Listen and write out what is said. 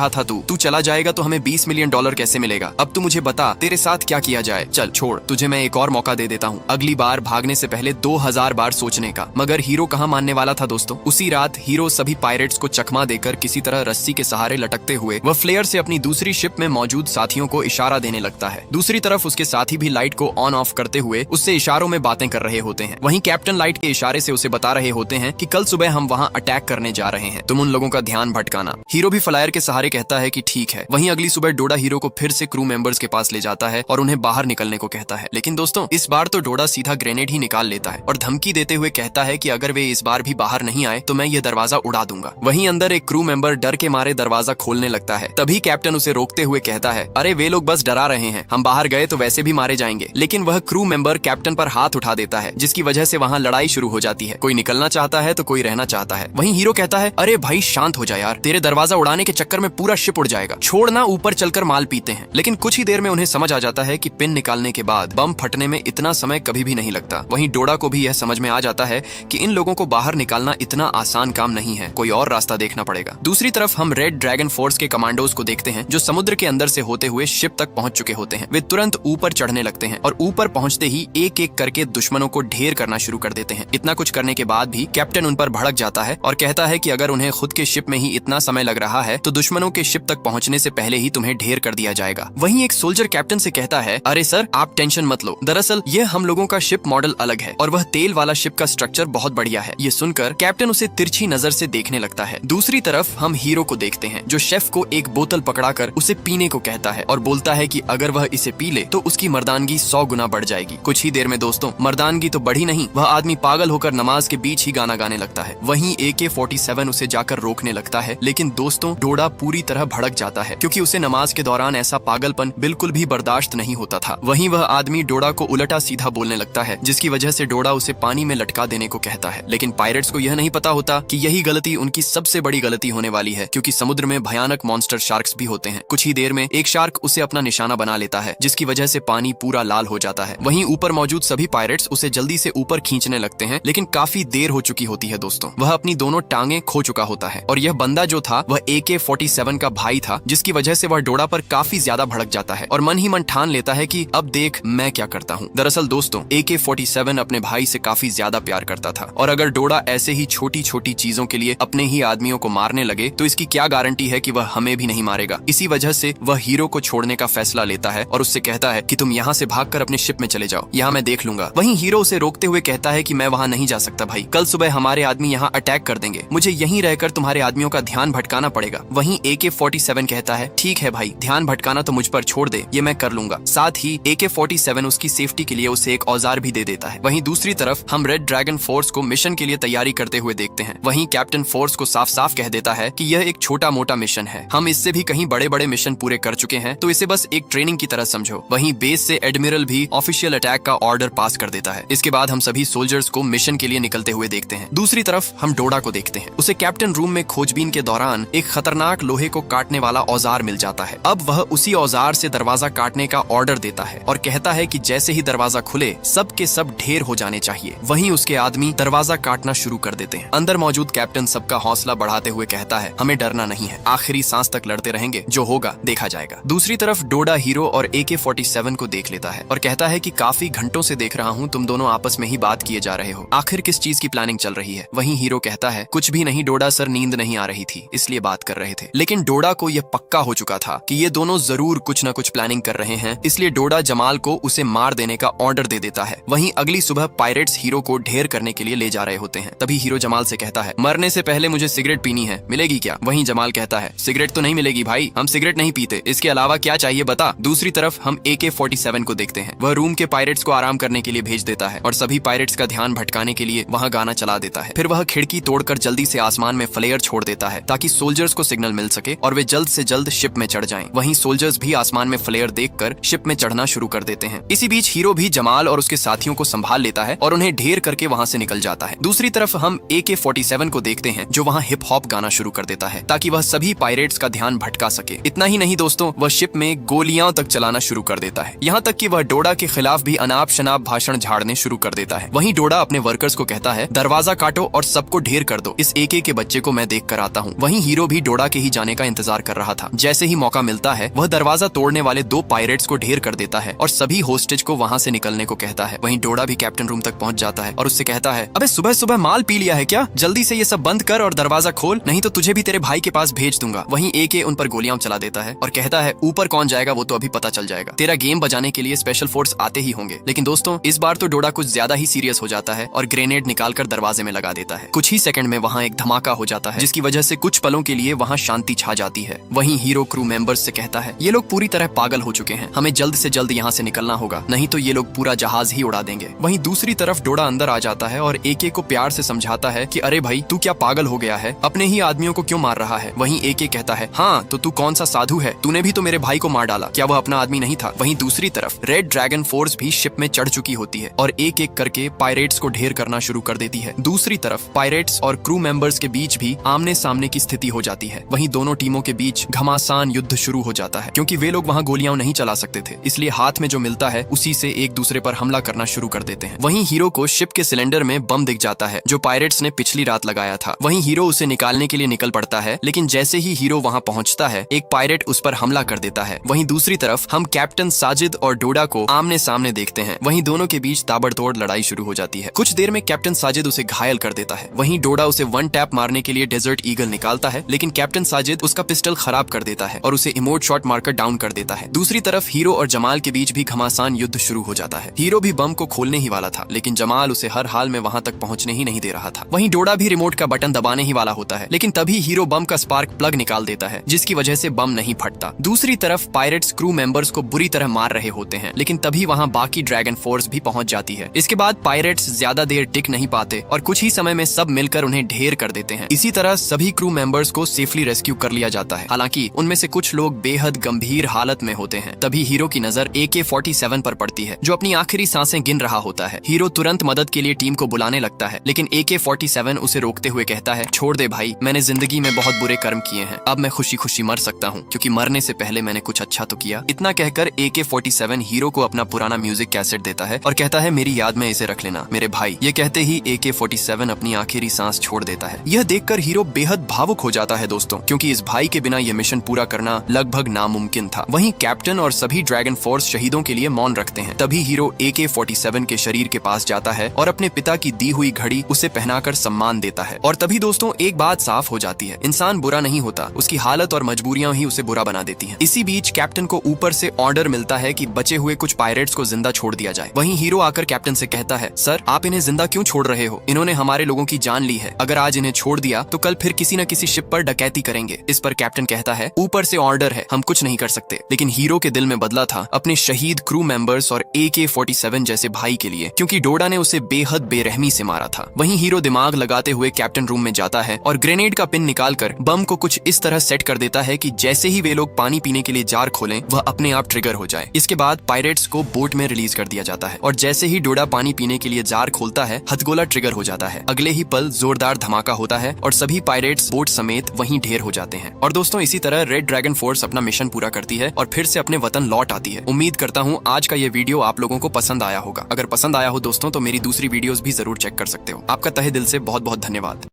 रहा था तू चला जाएगा तो हमें $20 मिलियन कैसे मिलेगा? अब तू मुझे बता तेरे साथ क्या किया जाए। चल छोड़, तुझे मैं एक और मौका दे देता हूँ, अगली बार भागने से पहले 2000 बार सोचने का। मगर हीरो कहाँ मानने वाला था दोस्तों। उसी रात हीरो सभी पायरेट्स को चकमा देकर किसी तरह रस्सी के सहारे लटकते हुए वह फ्लेयर से अपनी दूसरी शिप में मौजूद साथियों को इशारा देने लगता है। दूसरी तरफ उसके साथी भी लाइट को ऑन ऑफ करते हुए उससे इशारों में बातें कर रहे होते हैं। वहीं कैप्टन लाइट के इशारे से उसे बता रहे होते हैं कि कल सुबह हम वहाँ अटैक करने जा रहे हैं, तुम उन लोगों का ध्यान भटकाना। हीरो भी फ्लायर के सहारे कहता है कि ठीक है। वहीं अगली सुबह डोडा हीरो को फिर से क्रू मेंबर्स के पास ले जाता है और उन्हें बाहर निकलने को कहता है। लेकिन दोस्तों इस बार तो डोडा सीधा ग्रेनेड ही निकाल लेता है और धमकी देते हुए कहता है कि अगर वे इस बार भी बाहर नहीं आए तो मैं ये दरवाजा उड़ा दूंगा। वहीं अंदर एक क्रू मेंबर डर के मारे दरवाजा खोलने लगता है। तभी कैप्टन उसे रोकते हुए कहता है, अरे वे लोग बस डरा रहे हैं, हम बाहर गए तो वैसे भी मारे जाएंगे। लेकिन वह क्रू मेंबर कैप्टन पर हाथ उठा देता है, जिसकी वजह से वहाँ लड़ाई शुरू हो जाती है। कोई निकलना चाहता है तो कोई रहना चाहता है। वहीं हीरो कहता है, अरे भाई शांत हो जा यार, तेरे दरवाजा उड़ाने के चक्कर में पूरा शिप उड़ जाएगा, छोड़ना ऊपर चलकर माल पीते हैं। लेकिन कुछ ही देर में उन्हें समझ आ जाता है कि पिन निकालने के बाद बम फटने में इतना समय कभी भी नहीं लगता। वहीं डोडा को भी यह समझ में आ जाता है कि इन लोगों को बाहर निकालना इतना आसान काम नहीं है, कोई और रास्ता देखना पड़ेगा। दूसरी तरफ हम रेड ड्रैगन फोर्स के कमांडोज को देखते हैं जो समुद्र के अंदर से होते हुए शिप तक पहुंच चुके होते हैं। वे तुरंत ऊपर चढ़ने लगते हैं और ऊपर पहुंचते ही एक एक करके दुश्मनों को ढेर करना शुरू कर देते हैं। इतना कुछ करने के बाद भी कैप्टन उन पर भड़क जाता है और कहता है कि अगर उन्हें खुद के शिप में ही इतना समय लग रहा है तो दुश्मनों के शिप तक पहुंचने से पहले ही तुम्हें ढेर कर दिया जाएगा। वहीं एक सोल्जर कैप्टन से कहता है, अरे सर आप टेंशन मत लो, दरअसल यह हम लोगों का शिप मॉडल अलग है और वह तेल वाला शिप का स्ट्रक्चर बहुत बढ़िया है। ये सुनकर कैप्टन उसे तिरछी नजर से देखने लगता है। दूसरी तरफ हम हीरो को देखते हैं जो शेफ को एक बोतल पकड़ाकर उसे पीने को कहता है और बोलता है कि अगर वह इसे पी ले तो उसकी मर्दानगी 100 गुना बढ़ जाएगी। कुछ ही देर में दोस्तों मर्दानगी तो बढ़ी नहीं, वह आदमी पागल होकर नमाज के बीच ही गाना गाने लगता है। वहीं AK-47 उसे जाकर रोकने लगता है, लेकिन दोस्तों डोडा पूरी तरह भड़क जाता है क्योंकि उसे नमाज के दौरान ऐसा पागलपन बिल्कुल भी बर्दाश्त नहीं होता था। वहीं वह आदमी डोडा को उल्टा सीधा बोलने लगता है, जिसकी वजह से डोडा उसे पानी में लटका देने को कहता है। लेकिन पायरेट्स को यह नहीं पता होता कि यही गलती उनकी सबसे बड़ी गलती होने वाली है, क्योंकि समुद्र में भयानक मॉन्स्टर शार्क्स भी होते हैं। कुछ ही देर में एक शार्क उसे अपना निशाना बना लेता है, जिसकी वजह से पानी पूरा लाल हो जाता है। वहीं ऊपर मौजूद सभी पायरेट्स उसे जल्दी से ऊपर खींचने लगते हैं, लेकिन काफी देर हो चुकी होती है दोस्तों। वह अपनी दोनों टांगे खो चुका होता है और यह बंदा जो था वह AK-47 का भाई था, जिसकी वजह से वह डोडा पर काफी ज्यादा भड़क जाता है और मन ही मन ठान लेता है कि अब देख मैं क्या करता हूँ। दरअसल दोस्तों AK-47 अपने भाई से काफी ज्यादा प्यार करता था और अगर डोडा ऐसे ही छोटी छोटी चीजों के लिए अपने ही आदमियों को मारने लगे तो इसकी क्या गारंटी है कि वह हमें भी नहीं मारेगा। इसी वजह से वह हीरो को छोड़ने का फैसला लेता है और उससे कहता है कि तुम यहाँ से भागकर अपने शिप में चले जाओ, यहाँ मैं देख लूंगा। वहीं हीरो उसे रोकते हुए कहता है कि मैं वहाँ नहीं जा सकता भाई, कल सुबह हमारे आदमी यहाँ अटैक कर देंगे, मुझे यहीं रहकर तुम्हारे आदमियों का ध्यान भटकाना पड़ेगा। वहीं AK-47 कहता है, ठीक है भाई, ध्यान भटकाना तो मुझ पर छोड़ दे, ये मैं कर लूंगा। साथ ही AK-47 उसकी सेफ्टी के लिए उसे एक औजार भी दे देता है। वहीं दूसरी तरफ हम रेड ड्रैगन फोर्स को मिशन के लिए तैयारी करते हुए देखते हैं। वहीं कैप्टन फोर्स को साफ साफ कह देता है कि यह एक छोटा मोटा मिशन है, हम इससे भी कहीं बड़े बड़े मिशन पूरे कर चुके हैं, तो इसे बस एक ट्रेनिंग की तरह समझो। वहीं बेस से एडमिरल भी ऑफिशियल अटैक का ऑर्डर पास कर देता है। इसके बाद हम सभी सोल्जर्स को मिशन के लिए निकलते हुए देखते हैं। दूसरी तरफ हम डोडा को देखते हैं, उसे कैप्टन रूम में खोजबीन के दौरान एक खतरनाक लोहे को काटने वाला औजार मिल जाता है। अब वह उसी औजार से दरवाजा काटने का ऑर्डर देता है और कहता है कि जैसे ही दरवाजा खुले सब के सब ढेर हो जाने चाहिए। वहीं उसके आदमी दरवाजा काटना शुरू कर देते हैं। अंदर मौजूद कैप्टन सबका हौसला बढ़ाते हुए कहता है, हमें डरना नहीं है, आखिरी सांस तक लड़ते रहेंगे, जो होगा देखा जाएगा। दूसरी तरफ डोडा हीरो और AK-47 को देख लेता है और कहता है कि काफी घंटों से देख रहा हूँ तुम दोनों आपस में ही बात किए जा रहे हो, आखिर किस चीज की प्लानिंग चल रही है। वहीं हीरो कहता है, कुछ भी नहीं डोडा सर, नींद नहीं आ रही थी इसलिए बात कर रहे थे। लेकिन डोडा को यह पक्का हो चुका था कि ये दोनों जरूर कुछ न कुछ प्लानिंग कर रहे हैं, इसलिए डोडा जमाल को उसे मार देने का ऑर्डर दे देता है। वहीं अगली सुबह पायरेट्स हीरो को ढेर करने के लिए ले जा रहे होते हैं। तभी हीरो जमाल से कहता है, मरने से पहले मुझे सिगरेट पीनी है, मिलेगी क्या? वहीं जमाल कहता है, सिगरेट तो नहीं मिलेगी भाई, हम सिगरेट नहीं पीते, इसके अलावा क्या चाहिए बता। दूसरी तरफ हम AK-47 को देखते हैं, वह रूम के पायरेट्स को आराम करने के लिए भेज देता है और सभी पायरेट्स का ध्यान भटकाने के लिए वहाँ गाना चला देता है। फिर वह खिड़की तोड़कर जल्दी से आसमान में फ्लेयर छोड़ देता है ताकि सोल्जर्स को सिग्नल मिल सके और वे जल्द से जल्द शिप में चढ़ जाएं। वहीं सोल्जर्स भी आसमान में फ्लेयर देखकर शिप में चढ़ना शुरू कर देते हैं। इसी बीच हीरो भी जमाल और उसके साथियों को संभाल लेता है और उन्हें ढेर करके वहाँ से निकल जाता है। दूसरी तरफ हम AK-47 को देखते हैं जो वहाँ हिप हॉप गाना शुरू कर देता है ताकि वह सभी पायरेट्स का ध्यान भटका सके। इतना ही नहीं दोस्तों, वह शिप में गोलियां तक चलाना शुरू कर देता है, यहाँ तक कि वह डोडा के खिलाफ भी अनाप शनाप भाषण झाड़ने शुरू कर देता है। वहीं डोडा अपने वर्कर्स को कहता है, दरवाजा काटो और सबको ढेर कर दो, इस AK के बच्चे को मैं देख कर आता हूँ। वहीं हीरो भी डोडा के ही जाने करने का इंतजार कर रहा था। जैसे ही मौका मिलता है वह दरवाजा तोड़ने वाले 2 पायरेट्स को ढेर कर देता है और सभी होस्टेज को वहाँ से निकलने को कहता है। वहीं डोडा भी कैप्टन रूम तक पहुँच जाता है और उससे कहता है, अबे सुबह सुबह माल पी लिया है क्या? जल्दी से ये सब बंद कर और दरवाजा खोल, नहीं तो तुझे भी तेरे भाई के पास भेज दूंगा। वहीं एके उन पर गोलियां चला देता है और कहता है, ऊपर कौन जाएगा वो तो अभी पता चल जाएगा, तेरा गेम बजाने के लिए स्पेशल फोर्स आते ही होंगे। लेकिन दोस्तों इस बार तो डोडा कुछ ज्यादा ही सीरियस हो जाता है और ग्रेनेड निकालकर दरवाजे में लगा देता है। कुछ ही सेकंड में वहाँ एक धमाका हो जाता है जिसकी वजह से कुछ पलों के लिए वहाँ शांति छा जाती है। वहीं हीरो क्रू मेंबर्स से कहता है, ये लोग पूरी तरह पागल हो चुके हैं, हमें जल्द से जल्द यहाँ से निकलना होगा, नहीं तो ये लोग पूरा जहाज ही उड़ा देंगे। वहीं दूसरी तरफ डोडा अंदर आ जाता है और एके को प्यार से समझाता है कि अरे भाई तू क्या पागल हो गया है, अपने ही आदमियों को क्यों मार रहा है। वहीं एके कहता है, हाँ तो तू कौन सा साधु है, तूने भी तो मेरे भाई को मार डाला, क्या वह अपना आदमी नहीं था। वहीं दूसरी तरफ रेड ड्रैगन फोर्स भी शिप में चढ़ चुकी होती है और एक एक करके पायरेट्स को ढेर करना शुरू कर देती है। दूसरी तरफ पायरेट्स और क्रू मेंबर्स के बीच भी आमने सामने की स्थिति हो जाती है। वहीं दोनों टीमों के बीच घमासान युद्ध शुरू हो जाता है क्योंकि वे लोग वहाँ गोलियां नहीं चला सकते थे, इसलिए हाथ में जो मिलता है उसी से एक दूसरे पर हमला करना शुरू कर देते हैं। वहीं हीरो को शिप के सिलेंडर में बम दिख जाता है जो पायरेट्स ने पिछली रात लगाया था। वहीं हीरो उसे निकालने के लिए निकल पड़ता है, लेकिन जैसे ही हीरो वहाँ पहुँचता है एक पायरेट उस पर हमला कर देता है। वहीं दूसरी तरफ हम कैप्टन साजिद और डोडा को आमने सामने देखते हैं। वहीं दोनों के बीच ताबड़तोड़ लड़ाई शुरू हो जाती है। कुछ देर में कैप्टन साजिद उसे घायल कर देता है। वहीं डोडा उसे 1 टैप मारने के लिए डेजर्ट ईगल निकालता है, लेकिन कैप्टन साजिद उसका पिस्टल खराब कर देता है और उसे इमोट शॉट मारकर डाउन कर देता है। दूसरी तरफ हीरो और जमाल के बीच भी घमासान युद्ध शुरू हो जाता है। हीरो भी बम को खोलने ही वाला था, लेकिन जमाल उसे हर हाल में वहां तक पहुंचने ही नहीं दे रहा था। वहीं डोडा भी रिमोट का बटन दबाने ही वाला होता है, लेकिन तभी हीरो बम का स्पार्क प्लग निकाल देता है जिसकी वजह से बम नहीं फटता। दूसरी तरफ पायरेट्स क्रू मेंबर्स को बुरी तरह मार रहे होते हैं, लेकिन तभी वहां बाकी ड्रैगन फोर्स भी पहुंच जाती है। इसके बाद पायरेट्स ज्यादा देर टिक नहीं पाते और कुछ ही समय में सब मिलकर उन्हें ढेर कर देते हैं। इसी तरह सभी क्रू मेंबर्स को सेफली रेस्क्यू कर लिया जाता है। हालांकि उनमें से कुछ लोग बेहद गंभीर हालत में होते हैं। तभी हीरो की नजर AK-47 पर पड़ती है जो अपनी आखिरी सांसें गिन रहा होता है। हीरो तुरंत मदद के लिए टीम को बुलाने लगता है, लेकिन AK-47 उसे रोकते हुए कहता है, छोड़ दे भाई, मैंने जिंदगी में बहुत बुरे कर्म किए हैं, अब मैं खुशी खुशी मर सकता हूँ क्योंकि मरने से पहले मैंने कुछ अच्छा तो किया। इतना कहकर AK-47 हीरो को अपना पुराना म्यूजिक कैसेट देता है और कहता है, मेरी याद में इसे रख लेना मेरे भाई। ये कहते ही AK-47 अपनी आखिरी सांस छोड़ देता है। यह देखकर हीरो बेहद भावुक हो जाता है दोस्तों, क्योंकि इस भाई के बिना यह मिशन पूरा करना लगभग नामुमकिन था। वहीं कैप्टन और सभी ड्रैगन फोर्स शहीदों के लिए मौन रखते हैं। तभी हीरो AK-47 के शरीर के पास जाता है और अपने पिता की दी हुई घड़ी उसे पहनाकर सम्मान देता है। और तभी दोस्तों एक बात साफ हो जाती है, इंसान बुरा नहीं होता, उसकी हालत और मजबूरियां ही उसे बुरा बना देती हैं। इसी बीच कैप्टन को ऊपर से ऑर्डर मिलता है कि बचे हुए कुछ पायरेट्स को जिंदा छोड़ दिया जाए। वहीं हीरो आकर कैप्टन से कहता है, सर आप इन्हें जिंदा क्यों छोड़ रहे हो, इन्होंने हमारे लोगों की जान ली है, अगर आज इन्हें छोड़ दिया तो कल फिर किसी न किसी शिप पर डकैती करेंगे। इस पर कैप्टन कहता है, ऊपर से ऑर्डर है, हम कुछ नहीं कर सकते। लेकिन हीरो के दिल में बदला था अपने शहीद क्रू मेंबर्स और AK-47 जैसे भाई के लिए, क्योंकि डोडा ने उसे बेहद बेरहमी से मारा था। वहीं हीरो दिमाग लगाते हुए कैप्टन रूम में जाता है और ग्रेनेड का पिन निकालकर बम को कुछ इस तरह सेट कर देता है कि जैसे ही वे लोग पानी पीने के लिए जार खोलें वह अपने आप ट्रिगर हो जाए। इसके बाद पायरेट्स को बोट में रिलीज कर दिया जाता है और जैसे ही डोडा पानी पीने के लिए जार खोलता है हथगोला ट्रिगर हो जाता है। अगले ही पल जोरदार धमाका होता है और सभी पायरेट्स बोट समेत वहीं ढेर हो जाते हैं। और दोस्तों इसी तरह रेड ड्रैगन फोर्स अपना मिशन पूरा करती है और फिर से अपने वतन लौट आती है। उम्मीद करता हूँ आज का ये वीडियो आप लोगों को पसंद आया होगा। अगर पसंद आया हो दोस्तों तो मेरी दूसरी वीडियोस भी जरूर चेक कर सकते हो। आपका तहे दिल से बहुत बहुत धन्यवाद।